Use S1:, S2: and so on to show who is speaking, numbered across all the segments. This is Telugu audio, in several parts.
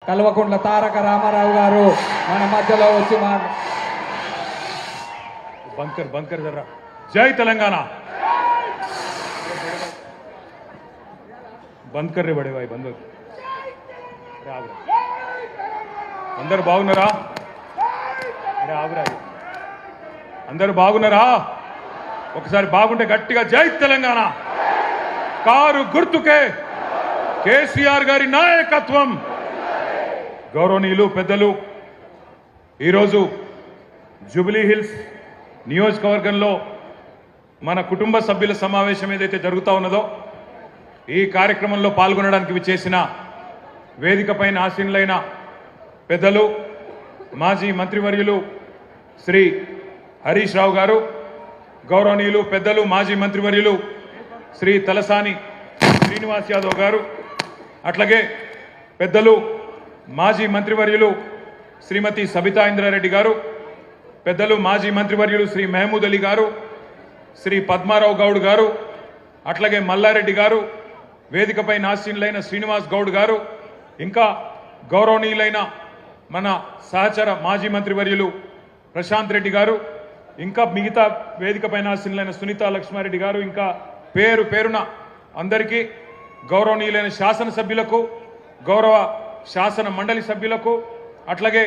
S1: కల్వకుంట్ల తారక రామారావు గారు మన మధ్యలో వచ్చి
S2: బంకర్ బంకర్ జర్రా. జై తెలంగాణ. బంద్ కర్రే బడే భాయ్ బంద్. అందరు బాగున్నారా? అందరు బాగున్నారా? ఒకసారి బాగుంటే గట్టిగా జై తెలంగాణ. కారు గుర్తుకే కేసీఆర్ గారి నాయకత్వం. గౌరవనీయులు పెద్దలు, ఈరోజు జూబ్లీ హిల్స్ నియోజకవర్గంలో మన కుటుంబ సభ్యుల సమావేశం ఏదైతే జరుగుతూ ఉన్నదో ఈ కార్యక్రమంలో పాల్గొనడానికి విచ్చేసిన వేదికపైన ఆసీనులైన పెద్దలు, మాజీ మంత్రివర్యులు శ్రీ హరీష్ రావు గారు, గౌరవనీయులు పెద్దలు మాజీ మంత్రివర్యులు శ్రీ తలసాని శ్రీనివాస్ యాదవ్ గారు, అట్లాగే పెద్దలు మాజీ మంత్రివర్యులు శ్రీమతి సబితా ఇంద్రారెడ్డి గారు, పెద్దలు మాజీ మంత్రివర్యులు శ్రీ మహమూద్ అలీ గారు, శ్రీ పద్మారావు గౌడ్ గారు, అట్లాగే మల్లారెడ్డి గారు, వేదికపై ఆసీనులైన శ్రీనివాస్ గౌడ్ గారు, ఇంకా గౌరవనీయులైన మన సహచర మాజీ మంత్రివర్యులు ప్రశాంత్ రెడ్డి గారు, ఇంకా మిగతా వేదికపై ఆసీనులైన సునీతా లక్ష్మారెడ్డి గారు, ఇంకా పేరు పేరున అందరికీ గౌరవనీయులైన శాసనసభ్యులకు, గౌరవ శాసన మండలి సభ్యులకు, అట్లాగే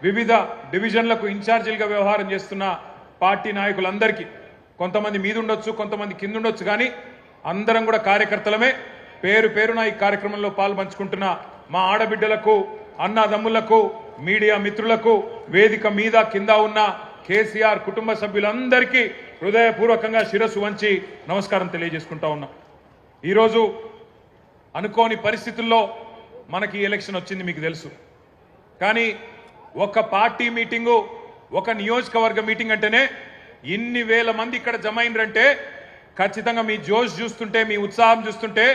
S2: వివిధ డివిజన్లకు ఇన్ఛార్జీలుగా వ్యవహారం చేస్తున్న పార్టీ నాయకులందరికీ, కొంతమంది మీద ఉండొచ్చు, కొంతమంది కింద ఉండొచ్చు, కానీ అందరం కూడా కార్యకర్తలమే. పేరు పేరున ఈ కార్యక్రమంలో పాల్పంచుకుంటున్న మా ఆడబిడ్డలకు, అన్నదమ్ములకు, మీడియా మిత్రులకు, వేదిక మీద కింద ఉన్న కేసీఆర్ కుటుంబ సభ్యులందరికీ హృదయపూర్వకంగా శిరస్సు వంచి నమస్కారం తెలియజేసుకుంటా ఉన్నా. ఈరోజు అనుకోని పరిస్థితుల్లో మనకి ఎలక్షన్ వచ్చింది, మీకు తెలుసు. కానీ ఒక పార్టీ మీటింగు, ఒక నియోజకవర్గ మీటింగ్ అంటేనే ఇన్ని వేల మంది ఇక్కడ జమ అయినరంటే ఖచ్చితంగా మీ జోష్ చూస్తుంటే, మీ ఉత్సాహం చూస్తుంటే,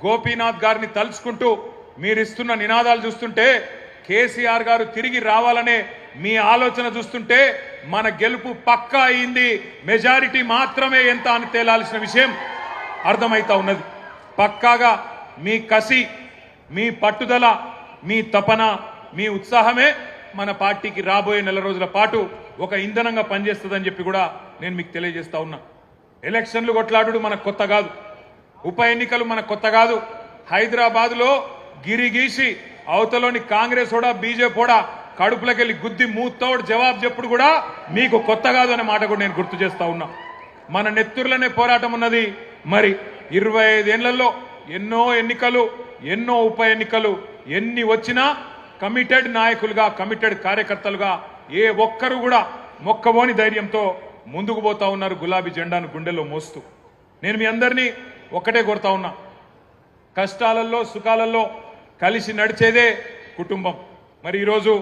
S2: గోపీనాథ్ గారిని తలుచుకుంటూ మీరు ఇస్తున్న నినాదాలు చూస్తుంటే, కేసీఆర్ గారు తిరిగి రావాలనే మీ ఆలోచన చూస్తుంటే మన గెలుపు పక్కా అయింది. మెజారిటీ మాత్రమే ఎంత అని తేలాల్సిన విషయం అర్థమైతా ఉన్నది. పక్కాగా మీ కసి, మీ పట్టుదల, మీ తపన, మీ ఉత్సాహమే మన పార్టీకి రాబోయే నెల రోజుల పాటు ఒక ఇంధనంగా పనిచేస్తుందని చెప్పి కూడా నేను మీకు తెలియజేస్తా ఉన్నా. ఎలక్షన్లు కొట్లాడు మనకు కొత్త కాదు, ఉప ఎన్నికలు మనకు కొత్త కాదు. హైదరాబాద్లో గిరిగీసి అవతలోని కాంగ్రెస్ కూడా బీజేపీ కూడా కడుపులకెళ్ళి గుద్ది మూతోడు జవాబు చెప్పుడు కూడా మీకు కొత్త కాదు అనే మాట కూడా నేను గుర్తు చేస్తా ఉన్నా. మన నెత్తుర్లనే పోరాటం ఉన్నది. మరి 25 ఏళ్లలో ఎన్నో ఎన్నికలు, ఎన్నో ఉప ఎన్నికలు, ఎన్ని వచ్చినా కమిటెడ్ నాయకులుగా, కమిటెడ్ కార్యకర్తలుగా ఏ ఒక్కరు కూడా మొక్కబోని ధైర్యంతో ముందుకు పోతా ఉన్నారు, గులాబీ జెండాను గుండెల్లో మోస్తూ. నేను మీ అందరినీ ఒక్కటే కోరుతా ఉన్నా, కష్టాలలో సుఖాలలో కలిసి నడిచేదే కుటుంబం. మరి ఈరోజు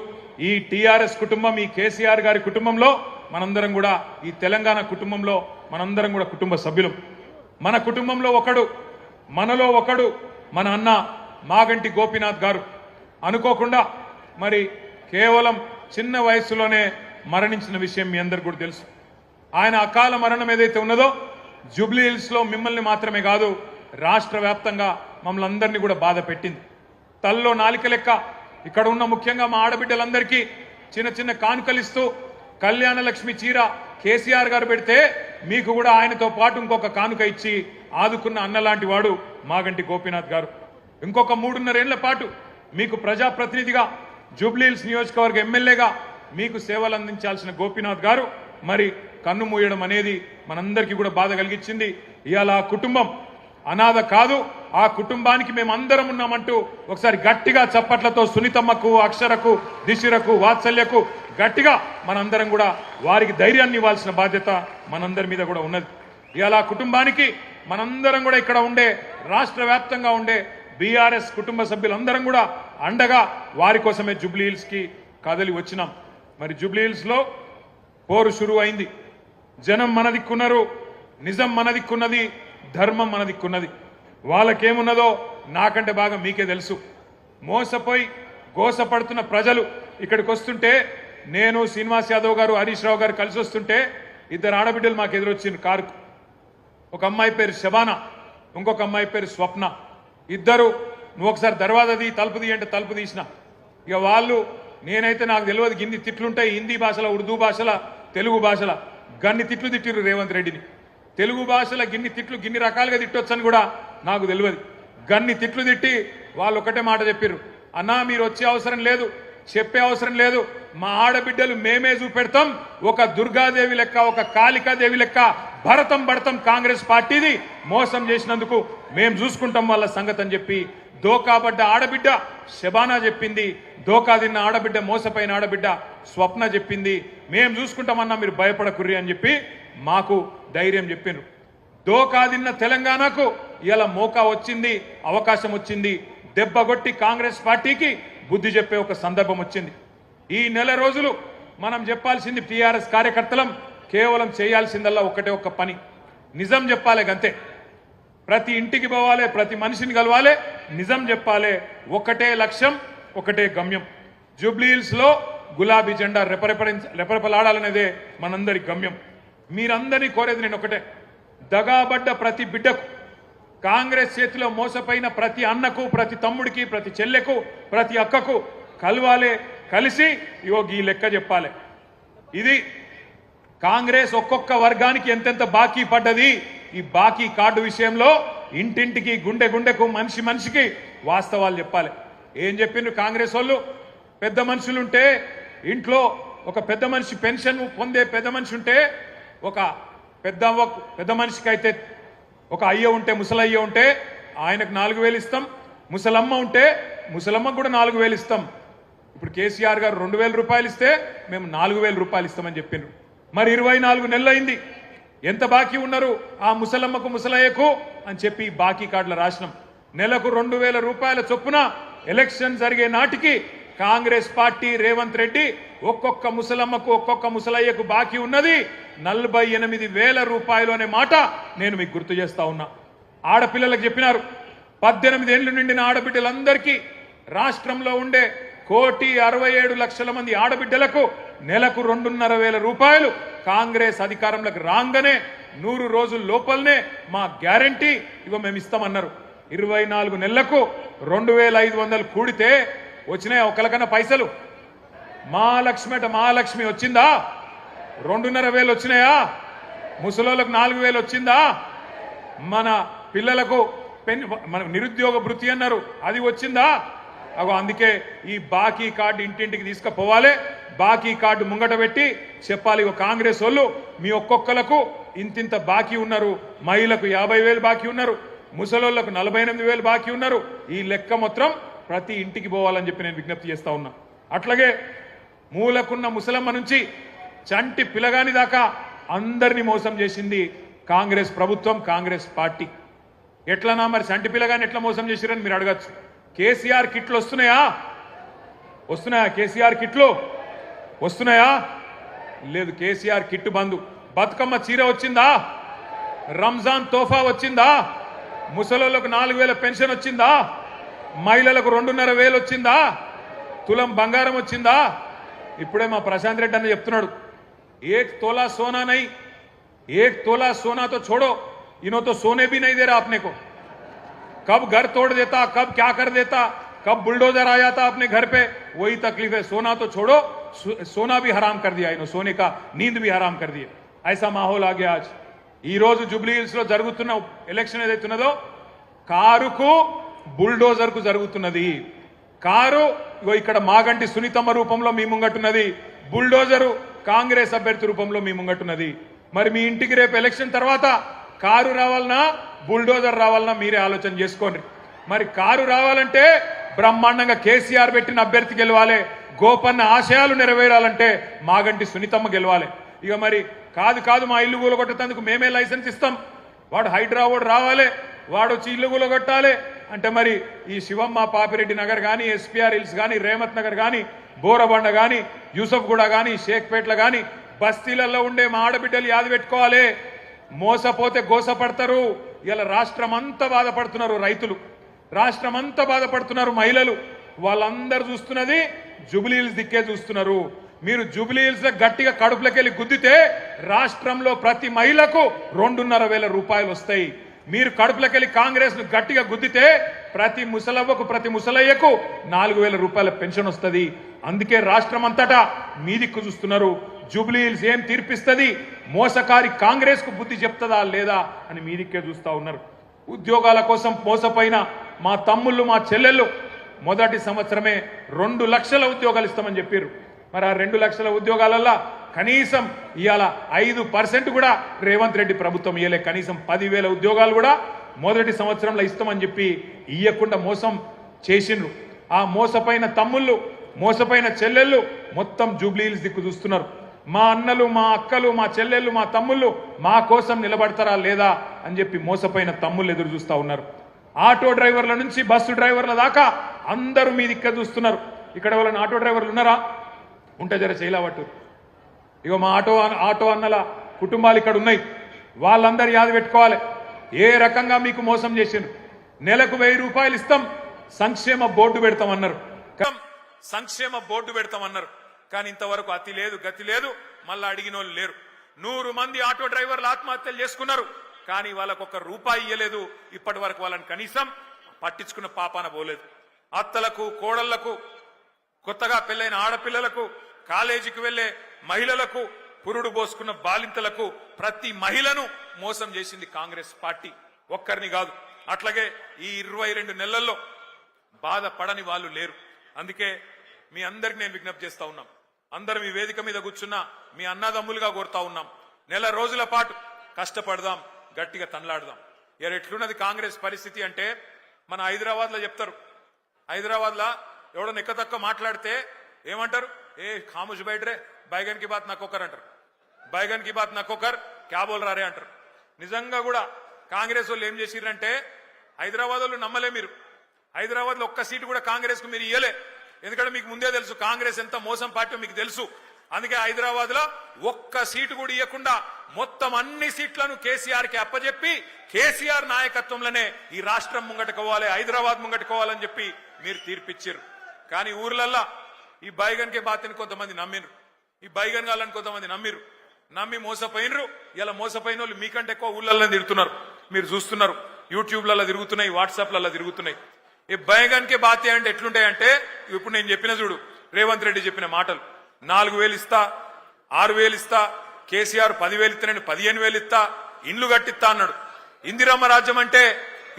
S2: ఈ టీఆర్ఎస్ కుటుంబం, ఈ కేసీఆర్ గారి కుటుంబంలో మనందరం కూడా, ఈ తెలంగాణ కుటుంబంలో మనందరం కూడా కుటుంబ సభ్యులం. మన కుటుంబంలో ఒకడు, మనలో ఒకడు మన అన్న మాగంటి గోపీనాథ్ గారు. అనుకోకుండా మరి కేవలం చిన్న వయసులోనే మరణించిన విషయం మీ అందరికి కూడా తెలుసు. ఆయన అకాల మరణం ఏదైతే ఉన్నదో జూబ్లీ హిల్స్లో మిమ్మల్ని మాత్రమే కాదు, రాష్ట్ర వ్యాప్తంగా మమ్మల్ని అందరినీ కూడా బాధ పెట్టింది. తల్లో నాలిక లెక్క ఇక్కడ ఉన్న ముఖ్యంగా మా ఆడబిడ్డలందరికీ చిన్న చిన్న కానుకలిస్తూ కళ్యాణ లక్ష్మి చీర కేసీఆర్ గారు పెడితే మీకు కూడా ఆయనతో పాటు ఇంకొక కానుక ఇచ్చి ఆదుకున్న అన్నలాంటి వాడు మాగంటి గోపీనాథ్ గారు. ఇంకొక 3.5 ఏళ్ల పాటు మీకు ప్రజాప్రతినిధిగా, జూబ్లీ హిల్స్ నియోజకవర్గ ఎమ్మెల్యేగా మీకు సేవలు అందించాల్సిన గోపీనాథ్ గారు మరి కన్ను మూయడం అనేది మనందరికీ కూడా బాధ కలిగించింది. ఇవాళ ఆ కుటుంబం అనాథ కాదు, ఆ కుటుంబానికి మేము అందరం ఉన్నామంటూ ఒకసారి గట్టిగా చప్పట్లతో సునీతమ్మకు, అక్షరకు, దిశిరకు, వాత్సల్యకు గట్టిగా మనందరం కూడా వారికి ధైర్యాన్ని ఇవ్వాల్సిన బాధ్యత మనందరి మీద కూడా ఉన్నది. ఇవాళ ఆ కుటుంబానికి మనందరం కూడా ఇక్కడ ఉండే, రాష్ట్ర వ్యాప్తంగా ఉండే బీఆర్ఎస్ కుటుంబ సభ్యులందరం కూడా అండగా వారి కోసమే జూబ్లీ హిల్స్కి కదలి వచ్చినాం. మరి జూబ్లీ హిల్స్లో పోరు షురు అయింది. జనం మన దిక్కున్నారు, నిజం మన దిక్కున్నది, ధర్మం మన దిక్కున్నది. వాళ్ళకేమున్నదో నాకంటే బాగా మీకే తెలుసు. మోసపోయి గోసపడుతున్న ప్రజలు ఇక్కడికి వస్తుంటే, నేను శ్రీనివాస్ యాదవ్ గారు, హరీష్ రావు గారు కలిసి వస్తుంటే 2 ఆడబిడ్డలు మాకు ఎదురొచ్చింది కారుకు. ఒక అమ్మాయి పేరు శబానా, ఇంకొక అమ్మాయి పేరు స్వప్న. ఇద్దరు నువ్వు ఒకసారి దర్వాజా తీ, తలుపు తీ అంటే తలుపు తీసిన. ఇక వాళ్ళు నేనైతే నాకు తెలియదు గిన్ని తిట్లుంటాయి హిందీ భాషల ఉర్దూ భాషల తెలుగు భాషల గన్ని తిట్లు తిట్టిరు రేవంత్ రెడ్డిని తెలుగు భాషల గిన్ని తిట్లు గిన్ని రకాలుగా తిట్టొచ్చని కూడా నాకు తెలియదు గన్ని తిట్లు తిట్టి వాళ్ళు ఒకటే మాట చెప్పిర్రు అన్నా మీరు వచ్చే అవసరం లేదు చెప్పే అవసరం లేదు మా ఆడబిడ్డలు మేమే చూపెడతాం ఒక దుర్గాదేవి లెక్క ఒక కాళికాదేవి లెక్క భరతం భరతం కాంగ్రెస్ పార్టీది మోసం చేసినందుకు మేం చూసుకుంటాం వాళ్ళ సంగతి అని చెప్పి దోకాబడ్డ ఆడబిడ్డ శబానా చెప్పింది దోకా తిన్న ఆడబిడ్డ మోసపోయిన ఆడబిడ్డ స్వప్న చెప్పింది మేం చూసుకుంటామన్నా మీరు భయపడకుర్రి అని చెప్పి మాకు ధైర్యం చెప్పిండ్రు దోకా తిన్న తెలంగాణకు ఇలా మోకా వచ్చింది అవకాశం వచ్చింది దెబ్బగొట్టి కాంగ్రెస్ పార్టీకి బుద్ధి చెప్పే ఒక సందర్భం వచ్చింది ఈ నెల రోజులు మనం చెప్పాల్సింది టీఆర్ఎస్ కార్యకర్తలం కేవలం చేయాల్సిందల్లా ఒకటే ఒక్క పని నిజం చెప్పాలి గంతే ప్రతి ఇంటికి పోవాలి ప్రతి మనిషిని కలవాలి నిజం చెప్పాలి ఒకటే లక్ష్యం ఒకటే గమ్యం జూబ్లీహిల్స్ లో గులాబీ జెండా రెపరెపలాడాలనేదే మనందరి గమ్యం మీరందరినీ కోరేది నేను ఒకటే దగాబడ్డ ప్రతి బిడ్డకు కాంగ్రెస్ చేతిలో మోసపోయిన ప్రతి అన్నకు ప్రతి తమ్ముడికి ప్రతి చెల్లెకు ప్రతి అక్కకు కలవాలి కలిసి ఇగో ఈ లెక్క చెప్పాలి ఇది కాంగ్రెస్ ఒక్కొక్క వర్గానికి ఎంతెంత బాకీ పడ్డది ఈ బాకీ కార్డు విషయంలో ఇంటింటికి గుండె గుండెకు మనిషి మనిషికి వాస్తవాలు చెప్పాలి ఏం చెప్పిండ్రు కాంగ్రెస్ వాళ్ళు పెద్ద మనుషులుంటే ఇంట్లో ఒక పెద్ద మనిషి పెన్షన్ పొందే పెద్ద మనిషి ఉంటే ఒక పెద్ద మనిషికి అయితే ఒక అయ్య ఉంటే ముసలయ్య ఉంటే ఆయనకు 4,000 ఇస్తాం ముసలమ్మ ఉంటే ముసలమ్మకు కూడా 4,000 ఇస్తాం ఇప్పుడు కేసీఆర్ గారు 2,000 రూపాయలు ఇస్తే మేము 4,000 రూపాయలు ఇస్తామని చెప్పిండ్రు మరి 24 నెలలు అయింది ఎంత బాకీ ఉన్నారు ఆ ముసలమ్మకు ముసలయ్యకు అని చెప్పి బాకీ కార్డుల రాసినాం నెలకు 2,000 రూపాయల చొప్పున ఎలక్షన్ జరిగే నాటికి కాంగ్రెస్ పార్టీ రేవంత్ రెడ్డి ఒక్కొక్క ముసలమ్మకు ఒక్కొక్క ముసలయ్యకు బాకీ ఉన్నది 48,000 రూపాయలు అనే మాట నేను మీకు గుర్తు చేస్తా ఉన్నా ఆడపిల్లలకు చెప్పినారు 18 ఏళ్లు నిండిన ఆడబిడ్డలందరికీ రాష్ట్రంలో ఉండే 1,67,00,000 మంది ఆడబిడ్డలకు నెలకు 2,500 రూపాయలు కాంగ్రెస్ అధికారంలోకి రాగానే 100 రోజుల లోపలనే మా గ్యారంటీ ఇగో మేము ఇస్తామన్నారు 24 నెలలకు 2,500 కూడితే వచ్చినాయా ఒకరికన్నా పైసలు మహాలక్ష్మి వచ్చిందా 2,500 వచ్చినాయా ముసలోళ్ళకు 4,000 వచ్చిందా మన పిల్లలకు మన నిరుద్యోగ భృతి అన్నారు అది వచ్చిందా అగో అందుకే ఈ బాకీ కార్డు ఇంటింటికి తీసుకుపోవాలి బాకీ కార్డు ముంగట పెట్టి చెప్పాలి కాంగ్రెస్ వాళ్ళు మీ ఒక్కొక్కలకు ఇంతింత బాకీ ఉన్నారు మహిళలకు 50,000 బాకీ ఉన్నారు ముసలోళ్లకు 48,000 బాకీ ఉన్నారు ఈ లెక్క మొత్తం ప్రతి ఇంటికి పోవాలని చెప్పి నేను విజ్ఞప్తి చేస్తా ఉన్నా అట్లాగే మూలకున్న ముసలమ్మ నుంచి చంటి పిల్లగాని దాకా అందరినీ మోసం చేసింది కాంగ్రెస్ ప్రభుత్వం కాంగ్రెస్ పార్టీ ఎట్లనా మరి చంటి పిల్లగాని ఎట్లా మోసం చేసిరని మీరు అడగచ్చు కేసీఆర్ కిట్లు వస్తున్నాయా కేసీఆర్ కిట్లు వస్తున్నాయా లేదు కేసీఆర్ కిట్టు బంధు బతుకమ్మ చీర వచ్చిందా రంజాన్ తోఫా వచ్చిందా ముసలోళ్ళకు 4,000 పెన్షన్ వచ్చిందా మహిళలకు 2,500 వచ్చిందా తులం బంగారం వచ్చిందా ఇప్పుడే మా ప్రశాంత్ రెడ్డి అన్న చెప్తున్నాడు 1 तोला सोना नहीं 1 तोला सोना तो छोड़ो इन्हों तो सोने भी नहीं दे रहा अपने को कब घर तोड़ देता कब क्या कर देता कब बुलडोजर आ जाता अपने घर पे वही तकलीफ है सोना तो छोड़ो सोना भी हराम कर दिया इन्हों सोने का नींद भी हराम कर दिया ऐसा माहौल आ गया आज ఈ రోజు జూబ్లీ హిల్స్ లో జరుగుతున్న ఎలక్షన్ ఏదైతున్నదో కారుకు బుల్డోజర్ కు జరుగుతున్నది కారు ఇక్కడ మాగంటి సునీతమ్మ రూపంలో మీ ముంగట్టున్నది బుల్డోజరు కాంగ్రెస్ అభ్యర్థి రూపంలో మీ ముంగట్టున్నది మరి మీ ఇంటికి రేపు ఎలక్షన్ తర్వాత కారు రావాలనా బుల్డోజర్ రావాలనా మీరే ఆలోచన చేసుకోండి మరి కారు రావాలంటే బ్రహ్మాండంగా కేసీఆర్ పెట్టిన అభ్యర్థి గెలవాలి గోపన్న ఆశయాలు నెరవేరాలంటే మాగంటి సునీతమ్మ గెలవాలి ఇక మరి కాదు మా ఇల్లు కూలగొట్టేందుకు మేమే లైసెన్స్ ఇస్తాం వాడు హైదరాబాద్ రావాలి వాడు వచ్చి ఇల్లు కూలగొట్టాలి అంటే మరి ఈ శివమ్మ పాపిరెడ్డి నగర్ కానీ ఎస్పీఆర్ హిల్స్ కానీ రేమత్ నగర్ కానీ బోరబండ కానీ యూసఫ్ గూడ కానీ షేక్పేట్ల కానీ బస్తీలలో ఉండే మా ఆడబిడ్డలు యాద పెట్టుకోవాలి మోసపోతే గోసపడతారు ఇలా రాష్ట్రం అంతా బాధపడుతున్నారు రైతులు రాష్ట్రం అంతా బాధపడుతున్నారు మహిళలు వాళ్ళందరూ చూస్తున్నది జూబ్లీ హిల్స్ దిక్కే చూస్తున్నారు మీరు జూబ్లీ హిల్స్ లో గట్టిగా కడుపులకెళ్ళి గుద్దితే రాష్ట్రంలో ప్రతి మహిళకు 2,500 రూపాయలు వస్తాయి మీరు కడుపులకెళ్ళి కాంగ్రెస్ ను గట్టిగా గుద్దితే ప్రతి ముసలవ్వకు ప్రతి ముసలయ్యకు 4,000 రూపాయల పెన్షన్ వస్తుంది. అందుకే రాష్ట్రం అంతటా మీ దిక్కు చూస్తున్నారు. జూబ్లీ హిల్స్ ఏం తీర్పిస్తుంది, మోసకారి కాంగ్రెస్ కు బుద్ధి చెప్తుందా లేదా అని మీ దిక్కే చూస్తా ఉన్నారు. ఉద్యోగాల కోసం మోసపోయిన మా తమ్ముళ్ళు మా చెల్లెళ్ళు మొదటి సంవత్సరమే 2 లక్షల ఉద్యోగాలు ఇస్తామని చెప్పారు. మరి ఆ 2 లక్షల ఉద్యోగాలల్లో కనీసం ఇవాళ 5% కూడా రేవంత్ రెడ్డి ప్రభుత్వం ఇయ్యలే. కనీసం 10,000 ఉద్యోగాలు కూడా మొదటి సంవత్సరంలో ఇస్తామని చెప్పి ఇయ్యకుండా మోసం చేసిండ్రు. ఆ మోసపోయిన తమ్ముళ్ళు మోసపోయిన చెల్లెళ్ళు మొత్తం జూబ్లీ హిల్స్ దిక్కు చూస్తున్నారు. మా అన్నలు మా అక్కలు మా చెల్లెళ్ళు మా తమ్ముళ్ళు మా కోసం నిలబడతారా లేదా అని చెప్పి మోసపోయిన తమ్ముళ్ళు ఎదురు చూస్తా ఉన్నారు. ఆటో డ్రైవర్ల నుంచి బస్సు డ్రైవర్ల దాకా అందరూ మీ దిక్కు చూస్తున్నారు. ఇక్కడ వాళ్ళని ఆటో డ్రైవర్లు ఉన్నారా? ఉంటే జర చేయలేవట్టు. ఇగో మా ఆటో అన్నల కుటుంబాలు ఇక్కడ ఉన్నాయి. వాళ్ళందరూ యాద పెట్టుకోవాలి ఏ రకంగా మీకు మోసం చేసిండ్రు. నెలకు 1,000 రూపాయలు ఇస్తాం, సంక్షేమ బోర్డు పెడతామన్నారు. సంక్షేమ బోర్డు పెడతామన్నారు. కానీ ఇంతవరకు అతి లేదు గతి లేదు. మళ్ళా అడిగిన వాళ్ళు లేరు. 100 మంది ఆటో డ్రైవర్లు ఆత్మహత్యలు చేసుకున్నారు. కానీ వాళ్ళకు ఒక్క రూపాయి ఇయ్యలేదు. ఇప్పటి వరకు వాళ్ళని కనీసం పట్టించుకున్న పాపాన పోలేదు. అత్తలకు కోడళ్లకు కొత్తగా పెళ్లైన ఆడపిల్లలకు కాలేజీకి వెళ్లే మహిళలకు పురుడు పోసుకున్న బాలింతలకు ప్రతి మహిళను మోసం చేసింది కాంగ్రెస్ పార్టీ. ఒక్కరిని కాదు. అట్లాగే ఈ 22 నెలల్లో బాధపడని వాళ్ళు లేరు. అందుకే మీ అందరికి నేను విజ్ఞప్తి చేస్తా ఉన్నాం. అందరం ఈ వేదిక మీద కూర్చున్నా మీ అన్నదమ్ములుగా కోరుతా ఉన్నాం. నెల రోజుల పాటు కష్టపడదాం, గట్టిగా తనలాడదాం. ఎట్లున్నది కాంగ్రెస్ పరిస్థితి అంటే మన హైదరాబాద్ లో చెప్తారు. హైదరాబాద్ లో ఎవడో నెక్కతక్క మాట్లాడితే ఏమంటారు? ఏ ఖాముష్ బయటరే బైగన్ కి బాత్ నక్కొకర్ అంటారు. బైగన్ కి బాత్ నక్కొకర్ క్యా బోల్ రారే అంటారు. నిజంగా కూడా కాంగ్రెస్ వాళ్ళు ఏం చేసిరంటే హైదరాబాద్ వాళ్ళు నమ్మలే. మీరు హైదరాబాద్ లో ఒక్క సీటు కూడా కాంగ్రెస్ కు మీరు ఇయ్యలే. ఎందుకంటే మీకు ముందే తెలుసు కాంగ్రెస్ ఎంత మోసం పార్టీ మీకు తెలుసు. అందుకే హైదరాబాద్ లో ఒక్క సీటు కూడా ఇవ్వకుండా మొత్తం అన్ని సీట్లను కేసీఆర్ కి అప్పచెప్పి కేసీఆర్ నాయకత్వంలోనే ఈ రాష్ట్రం ముంగట్టుకోవాలి, హైదరాబాద్ ముంగట్టుకోవాలని చెప్పి మీరు తీర్పిచ్చారు. కానీ ఊర్లల్లా ఈ బైగన్ కే బాతని కొంతమంది నమ్మిరు, ఈ బైగన్ గాలని కొంతమంది నమ్మిరు. నమ్మి మోసపోయినరు. ఇలా మోసపోయిన వాళ్ళు మీకంటే ఎక్కువ ఊళ్ళల్లో తిరుగుతున్నారు. మీరు చూస్తున్నారు, యూట్యూబ్లలో తిరుగుతున్నాయి, వాట్సాప్లలో తిరుగుతున్నాయి. ఈ బైగన్ కే బాతే అంటే ఎట్లుంటాయంటే ఇప్పుడు నేను చెప్పిన చూడు, రేవంత్ రెడ్డి చెప్పిన మాటలు 4,000 ఇస్తా, 6,000 ఇస్తా, కేసీఆర్ 10,000 ఇస్తా, నేను 15,000 ఇస్తా, ఇండ్లు కట్టిస్తా అన్నాడు. ఇందిరమ్మ రాజ్యం అంటే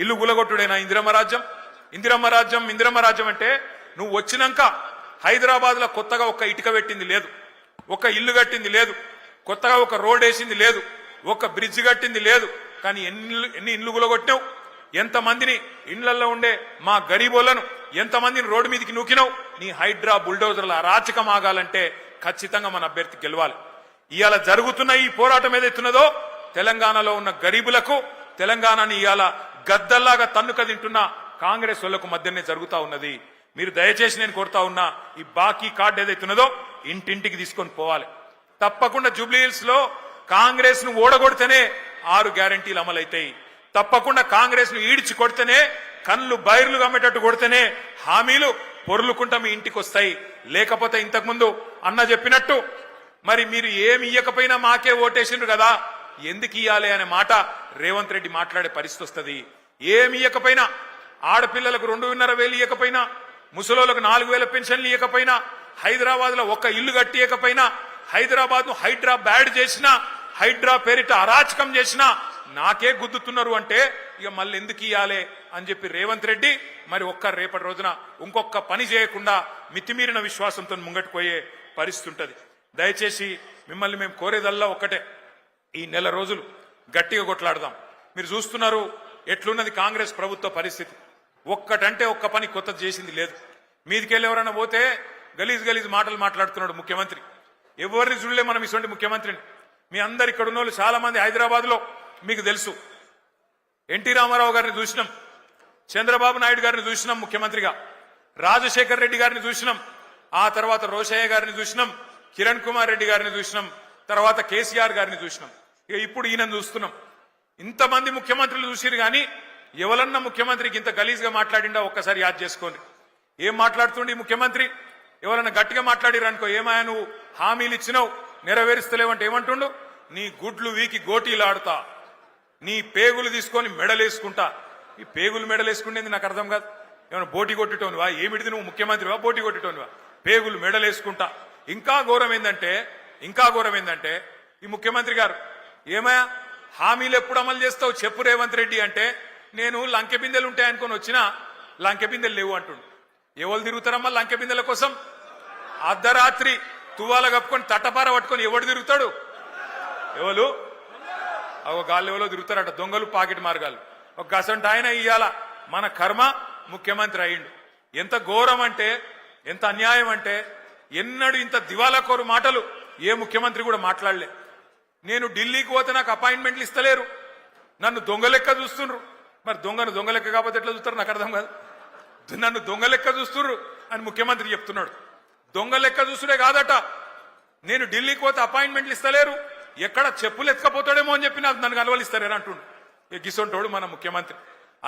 S2: ఇల్లు గులగొట్టుడేనా? ఇందిరమ్మ రాజ్యం ఇందిరమ్మ రాజ్యం ఇందిరమ్మ రాజ్యం అంటే నువ్వు వచ్చినాక హైదరాబాద్ లో కొత్తగా ఒక్క ఇటుక పెట్టింది లేదు, ఒక్క ఇల్లు కట్టింది లేదు, కొత్తగా ఒక రోడ్ వేసింది లేదు, ఒక బ్రిడ్జ్ కట్టింది లేదు. కానీ ఎన్ని ఇండ్లు గులగొట్టినావు? ఎంతమందిని ఇండ్లలో ఉండే మా గరీబోళ్లను ఎంతమందిని రోడ్డు మీదకి నూకినావు? నీ హైడ్రా బుల్డోజర్ల అరాచకం ఆగాలంటే ఖచ్చితంగా మన అభ్యర్థి గెలవాలి. ఇవాళ జరుగుతున్న ఈ పోరాటం ఏదైతున్నదో తెలంగాణలో ఉన్న గరీబులకు, తెలంగాణని ఇవాళ గద్దల్లాగా తన్నుక తింటున్న కాంగ్రెస్ వాళ్లకు మధ్యనే జరుగుతా ఉన్నది. మీరు దయచేసి నేను కోరుతా ఉన్నా, ఈ బాకీ కార్డు ఏదైతున్నదో ఇంటింటికి తీసుకొని పోవాలి. తప్పకుండా జూబ్లీ హిల్స్ లో కాంగ్రెస్ ను ఓడగొడితేనే 6 గ్యారంటీలు అమలైతాయి. తప్పకుండా కాంగ్రెస్ ను ఈడ్చి కొడితేనే, కళ్ళు బైర్లు గమ్మేటట్టు కొడితేనే హామీలు పొర్లుకుంటా మీ ఇంటికి వస్తాయి. లేకపోతే ఇంతకుముందు అన్న చెప్పినట్టు మరి మీరు ఏమి ఇయ్యకపోయినా మాకే ఓటేసిండ్రు కదా, ఎందుకు ఇయ్యాలి అనే మాట రేవంత్ రెడ్డి మాట్లాడే పరిస్థితి వస్తుంది. ఏమి ఇయ్యకపోయినా, ఆడపిల్లలకు 2,500 ఇయ్యకపోయినా, ముసలోళ్లకు 4,000 పెన్షన్లు ఇయ్యకపోయినా, హైదరాబాద్ లో ఒక్క ఇల్లు కట్టియకపోయినా, హైదరాబాద్ ను హైడ్రా బ్యాడ్ చేసినా, హైడ్రా పేరిట అరాచకం చేసినా నాకే గుద్దుతున్నారు అంటే ఇక మళ్ళీ ఎందుకు ఇయ్యాలి అని చెప్పి రేవంత్ రెడ్డి మరి రేపటి రోజున ఇంకొక పని చేయకుండా మితిమీరిన విశ్వాసంతో ముంగట్టుపోయే పరిస్థితి ఉంటుంది. దయచేసి మిమ్మల్ని మేము కోరేదల్లా ఒక్కటే, ఈ నెల రోజులు గట్టిగా కొట్లాడదాం. మీరు చూస్తున్నారు ఎట్లున్నది కాంగ్రెస్ ప్రభుత్వ పరిస్థితి. ఒక్కటంటే ఒక్క పని కొత్తది చేసింది లేదు. మీదికెళ్ళి ఎవరైనా పోతే గలీజ్ మాటలు మాట్లాడుతున్నాడు ముఖ్యమంత్రి. ఎవరిని చూడలే మనం ఇటువంటి ముఖ్యమంత్రిని. మీ అందరు ఇక్కడ ఉన్న వాళ్ళు చాలా మంది హైదరాబాద్ లో మీకు తెలుసు, ఎన్టీ రామారావు గారిని చూసినాం, చంద్రబాబు నాయుడు గారిని చూసినాం ముఖ్యమంత్రిగా, రాజశేఖర్ రెడ్డి గారిని చూసినాం, ఆ తర్వాత రోషయ్య గారిని చూసినాం, కిరణ్ కుమార్ రెడ్డి గారిని చూసినాం, తర్వాత కేసీఆర్ గారిని చూసినాం. ఇక ఇప్పుడు ఈయన చూస్తున్నాం. ఇంతమంది ముఖ్యమంత్రులు చూసిరు కానీ ఎవరన్నా ముఖ్యమంత్రికి ఇంత గలీజ్గా మాట్లాడిండా ఒక్కసారి యాద్ చేసుకోండి. ఏం మాట్లాడుతుండే ముఖ్యమంత్రి? ఎవరన్నా గట్టిగా మాట్లాడిరనుకో, ఏమాయా నువ్వు హామీలు ఇచ్చినావు నెరవేరుస్తలేవంటే ఏమంటుండు? నీ గుడ్లు వీకి గోటీలాడుతా, నీ పేగులు తీసుకొని మెడలేసుకుంటా, ఈ పేగులు మెడలు వేసుకునేది నాకు అర్థం కాదు. ఏమైనా బోటి కొట్టేటోనివా? ఏమిటిది నువ్వు ముఖ్యమంత్రివా? బోటి కొట్టేటోనివా? పేగులు మెడలు వేసుకుంటా. ఇంకా ఘోరం ఏందంటే ఈ ముఖ్యమంత్రి గారు ఏమయ్యా హామీలు ఎప్పుడు అమలు చేస్తావు చెప్పు రేవంత్ రెడ్డి అంటే, నేను లంకె బిందెలు ఉంటాయనుకొని వచ్చినా లంకె బిందెలు లేవు అంటుండు. ఎవరు తిరుగుతారమ్మా లంకె బిందెల కోసం? అర్ధరాత్రి తువ్వాల కప్పుకొని తట్టపార పట్టుకొని ఎవడు తిరుగుతాడు? ఎవరు గాళ్ళు ఎవరో తిరుగుతారట, దొంగలు పాకెట్ మార్గాలు. ఒక గసంట ఆయన ఇయ్యాల మన కర్మ ముఖ్యమంత్రి అయ్యిండు. ఎంత ఘోరం అంటే, ఎంత అన్యాయం అంటే, ఎన్నడూ ఇంత దివాలాకోరు మాటలు ఏ ముఖ్యమంత్రి కూడా మాట్లాడలే. నేను ఢిల్లీకి పోతే నాకు అపాయింట్మెంట్లు ఇస్తలేరు, నన్ను దొంగ లెక్క చూస్తుండ్రు. మరి దొంగ లెక్క కాకపోతే ఎట్లా చూస్తారు నాకు అర్థం కాదు. నన్ను దొంగ లెక్క చూస్తుర్రు అని ముఖ్యమంత్రి చెప్తున్నాడు. దొంగ లెక్క చూసుడే కాదట, నేను ఢిల్లీకి పోతే అపాయింట్మెంట్లు ఇస్తలేరు, ఎక్కడ చెప్పులు ఎత్తుకపోతాడేమో అని చెప్పి నాకు నన్ను కలవలిస్తారేరా అంటుండు. గిసొంటోడు మన ముఖ్యమంత్రి.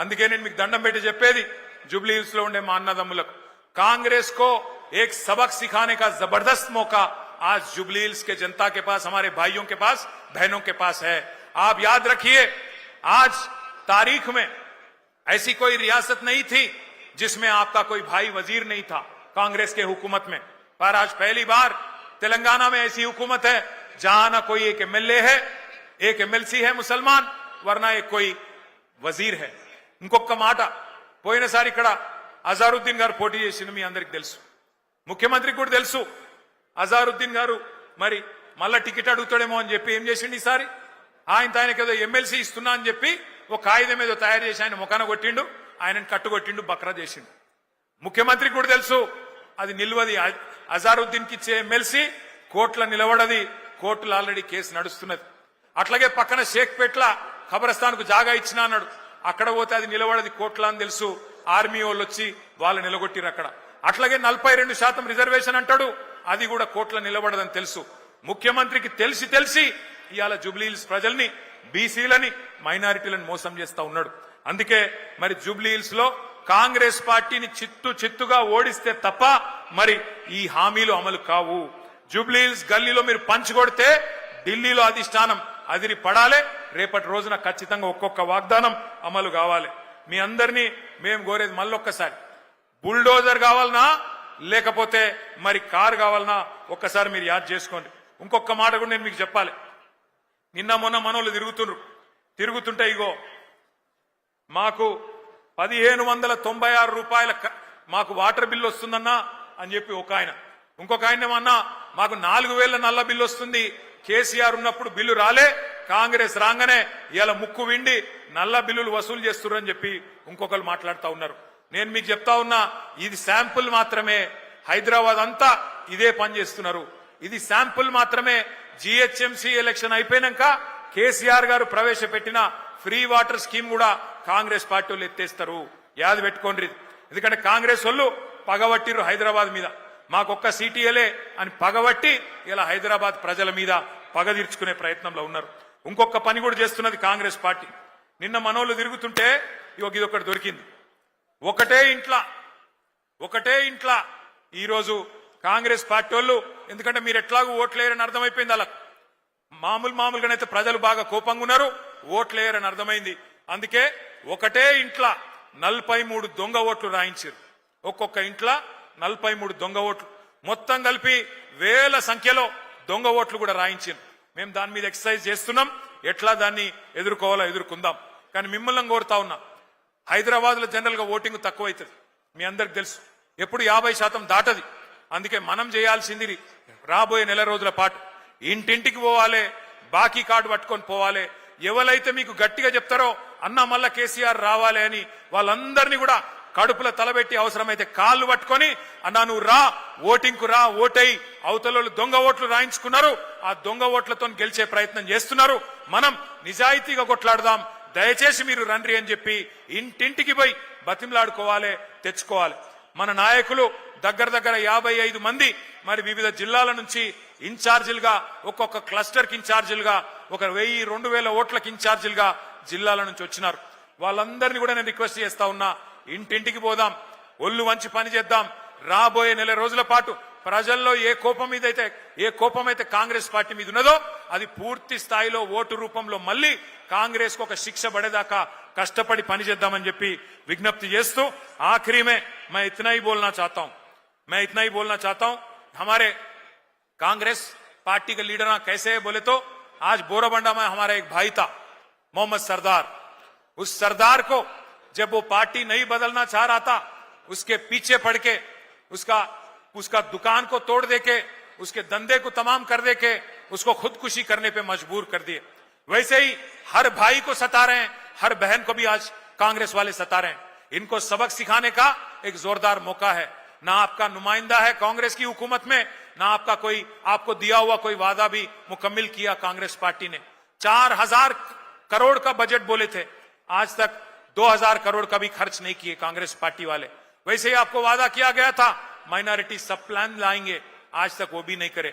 S2: అందుకే నేను మీకు దండం పెట్టి చెప్పేది జూబ్లీ హిల్స్ లో ఉండే మా అన్నదమ్ములకు, कांग्रेस को एक सबक सिखाने का जबरदस्त मौका आज जुबली हिल्स के जनता के पास, हमारे भाइयों के पास, बहनों के पास है. आप याद रखिए, आज तारीख में ऐसी कोई रियासत नहीं थी जिसमें आपका कोई भाई वजीर नहीं था कांग्रेस के हुकूमत में, पर आज पहली बार तेलंगाना में ऐसी हुकूमत है जहां ना कोई एक एमएलए है, एक एमएलसी है मुसलमान, वरना एक कोई वजीर है. ఇంకొక మాట, పోయినసారి ఇక్కడ అజారుద్దీన్ గారు పోటీ చేసింది మీ అందరికి తెలుసు, ముఖ్యమంత్రికి కూడా తెలుసు. అజారుద్దీన్ గారు మరి మళ్ళా టికెట్ అడుగుతాడేమో అని చెప్పి ఏం చేసిండు ఈసారి, ఆయనకి ఏదో ఎమ్మెల్సీ ఇస్తున్నా అని చెప్పి ఒక కాగితం ఏదో తయారు చేసి ఆయన ముఖాన కొట్టిండు, ఆయనను కట్టుకొట్టిండు, బక్రా చేసిండు. ముఖ్యమంత్రికి కూడా తెలుసు అది నిల్వది, అజారుద్దీన్కి ఇచ్చే ఎమ్మెల్సీ కోర్టులో నిలబడది, కోర్టులో ఆల్రెడీ కేసు నడుస్తున్నది. అట్లాగే పక్కన షేక్పేట్ల ఖబరస్థాన్కు జాగా ఇచ్చినా అన్నాడు, అక్కడ పోతే అది నిలబడది కోట్ల అని తెలుసు, ఆర్మీ వాళ్ళు వచ్చి వాళ్ళు నిలగొట్టిరు అక్కడ. అట్లాగే 42% రిజర్వేషన్ అంటాడు, అది కూడా కోట్ల నిలబడదని తెలుసు. ముఖ్యమంత్రికి తెలిసి ఇవాళ జూబ్లీ హిల్స్ ప్రజల్ని, బీసీలని, మైనారిటీలను మోసం చేస్తా ఉన్నాడు. అందుకే మరి జూబ్లీ హిల్స్ లో కాంగ్రెస్ పార్టీని చిత్తుగా ఓడిస్తే తప్ప మరి ఈ హామీలు అమలు కావు. జూబ్లీ హిల్స్ గల్లీలో మీరు పంచుకొడితే ఢిల్లీలో అధిష్టానం అదిరి పడాలి. రేపటి రోజున ఖచ్చితంగా ఒక్కొక్క వాగ్దానం అమలు కావాలి. మీ అందరినీ మేము కోరేది మళ్ళొక్కసారి, బుల్డోజర్ కావాలనా లేకపోతే మరి కారు కావాలనా ఒక్కసారి మీరు యాద్ చేసుకోండి. ఇంకొక మాట కూడా నేను మీకు చెప్పాలి. నిన్న మొన్న మనోళ్ళు తిరుగుతుంటే ఇగో మాకు 1596 రూపాయల మాకు వాటర్ బిల్లు వస్తుందన్నా అని చెప్పి ఒక ఆయన, ఇంకొక ఆయన ఏమన్నా మాకు 4000 నల్ల బిల్లు వస్తుంది, కేసీఆర్ ఉన్నప్పుడు బిల్లు రాలే, కాంగ్రెస్ రాగానే ఇలా ముక్కు విండి నల్ల బిల్లులు వసూలు చేస్తున్నారని చెప్పి ఇంకొకరు మాట్లాడుతూ ఉన్నారు. నేను మీకు చెప్తా ఉన్నా, ఇది శాంపుల్ మాత్రమే. హైదరాబాద్ అంతా ఇదే పని చేస్తున్నారు, ఇది శాంపుల్ మాత్రమే. జిహెచ్ఎంసీ ఎలక్షన్ అయిపోయినాక కేసీఆర్ గారు ప్రవేశపెట్టిన ఫ్రీ వాటర్ స్కీమ్ కూడా కాంగ్రెస్ పార్టీ వాళ్ళు ఎత్తేస్తారు, యాద పెట్టుకోండి. ఎందుకంటే కాంగ్రెస్ వాళ్ళు పగబట్టిరు హైదరాబాద్ మీద, మాకొక్క సీటీఎలే అని పగబట్టి ఇలా హైదరాబాద్ ప్రజల మీద పగ తీర్చుకునే ప్రయత్నంలో ఉన్నారు. ఇంకొక పని కూడా చేస్తున్నది కాంగ్రెస్ పార్టీ. నిన్న మనోళ్ళు తిరుగుతుంటే ఇదొకటి దొరికింది. ఒకటే ఇంట్లా ఈరోజు కాంగ్రెస్ పార్టీ వాళ్ళు, ఎందుకంటే మీరు ఎట్లాగూ ఓట్లేరని అర్థమైపోయింది, అలా మామూలుగానైతే ప్రజలు బాగా కోపంగా ఉన్నారు, ఓట్లేరని అర్థమైంది. అందుకే ఒకటే ఇంట్లో 43 దొంగ ఓట్లు రాయించారు. ఒక్కొక్క ఇంట్లో 43 దొంగ ఓట్లు, మొత్తం కలిపి వేల సంఖ్యలో దొంగ ఓట్లు కూడా రాయించారు. మేము దాని మీద ఎక్సర్సైజ్ చేస్తున్నాం, ఎట్లా దాన్ని ఎదుర్కోవాలో ఎదుర్కొందాం. కానీ మిమ్మల్ని కోరుతా ఉన్నా, హైదరాబాద్ లో జనరల్ గా ఓటింగ్ తక్కువైతుంది, మీ అందరికి తెలుసు, ఎప్పుడు 50% దాటది. అందుకే మనం చేయాల్సింది రాబోయే నెల రోజుల పాటు ఇంటింటికి పోవాలి, బాకీ కార్డు పట్టుకొని పోవాలి. ఎవరైతే మీకు గట్టిగా చెప్తారో అన్నా మళ్ళా కేసీఆర్ రావాలి అని వాళ్ళందరినీ కూడా కడుపులో తలబెట్టి అవసరమైతే కాళ్ళు పట్టుకొని అన్నా నువ్వు రా, ఓటింగ్ కు రా, ఓటై అవతల దొంగ ఓట్లు రాయించుకున్నారు, ఆ దొంగ ఓట్లతో గెలిచే ప్రయత్నం చేస్తున్నారు. మనం నిజాయితీగా కొట్లాడదాం, దయచేసి మీరు రండి అని చెప్పి ఇంటింటికి పోయి బతిమలాడుకోవాలి, తెచ్చుకోవాలి. మన నాయకులు దగ్గర 55 మంది మరి వివిధ జిల్లాల నుంచి ఇన్ఛార్జీలుగా, ఒక్కొక్క క్లస్టర్ కి ఇన్ఛార్జీలుగా, 1000-2000 ఓట్లకి ఇన్ఛార్జీలుగా జిల్లాల నుంచి వచ్చినారు. వాళ్ళందరినీ కూడా నేను రిక్వెస్ట్ చేస్తా ఉన్నా, ఇంటింటికి పోదాం, ఒళ్ళు వంచి పని చేద్దాం. రాబోయే నెల రోజుల పాటు ప్రజల్లో ఏ కోపం అయితే కాంగ్రెస్ పార్టీ మీద ఉన్నదో అది పూర్తి స్థాయిలో ఓటు రూపంలో మళ్ళీ కాంగ్రెస్ కు ఒక శిక్ష పడేదాకా కష్టపడి పనిచేద్దామని చెప్పి విజ్ఞప్తి చేస్తూ आखिरी में मैं इतना ही बोलना चाहता हूं हमारे कांग्रेस पार्टी के लीडर कैसे है बोले तो आज बोराबंडा में हमारा एक भाई था मोहम्मद सरदार। उस सरदार को जब वो पार्टी नहीं बदलना चाह रहा था उसके पीछे पड़ के उसका दुकान को तोड़ देके उसके धंधे को तमाम कर देके उसको खुदकुशी करने पे मजबूर कर दिए। वैसे ही हर भाई को सता रहे हैं, हर बहन को भी आज कांग्रेस वाले सता रहे हैं। इनको सबक सिखाने का एक जोरदार मौका है। ना आपका नुमाइंदा है कांग्रेस की हुकूमत में, ना आपको दिया हुआ कोई वादा भी मुकम्मिल किया कांग्रेस पार्टी ने। 4000 करोड़ का बजट बोले थे, आज तक 2000 करोड़ का भी खर्च नहीं किए कांग्रेस पार्टी वाले। वैसे ही आपको वादा किया गया था माइनॉरिटी सब प्लान लाएंगे, आज तक वो भी नहीं करे।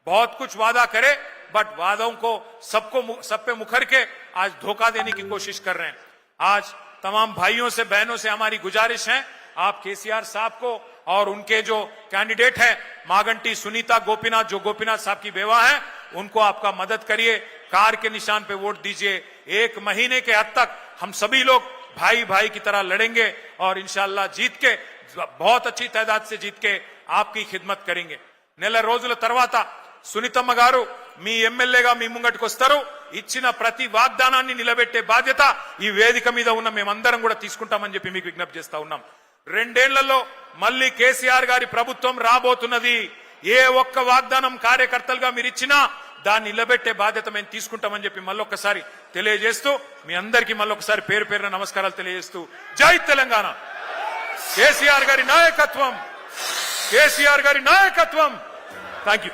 S2: बहुत कुछ वादा करे बट वादों को सब पे मुखर के आज धोखा देने की कोशिश कर रहे हैं। आज तमाम भाइयों से बहनों से हमारी गुजारिश है, आप केसीआर साहब को और उनके जो कैंडिडेट हैं मागंटी सुनीता गोपीनाथ, जो गोपीनाथ साहब की बेवा है, उनको आपका मदद करिए, कार के निशान पे वोट दीजिए। 1 महीने के हद तक हम सभी लोग भाई भाई की तरह लड़ेंगे और इंशाल्लाह जीत के, बहुत अच्छी तादाद से जीत के आपकी खिदमत करेंगे। నెల రోజుల తర్వాత సునీతమ్మ గారు మీ ఎమ్మెల్యేగా మీ ముంగటికి వస్తారు, ఇచ్చిన ప్రతి వాగ్దానాన్ని నిలబెట్టే బాధ్యత ఈ వేదిక మీద ఉన్న మేమందరం కూడా తీసుకుంటామని చెప్పి మీకు విజ్ఞప్తి చేస్తా ఉన్నాం। 2 ఏళ్లలో మళ్ళీ కేసీఆర్ గారి ప్రభుత్వం రాబోతున్నది। ఏ ఒక్క వాగ్దానం కార్యకర్తలుగా మీరు ఇచ్చినా దాన్ని నిలబెట్టే బాధ్యత మేము తీసుకుంటామని చెప్పి మళ్ళొక్కసారి తెలియజేస్తూ మీ అందరికీ మళ్ళొక్కసారి పేరు పేరున నమస్కారాలు తెలియజేస్తూ జై తెలంగాణ, కేసీఆర్ గారి నాయకత్వం, థ్యాంక్ యూ।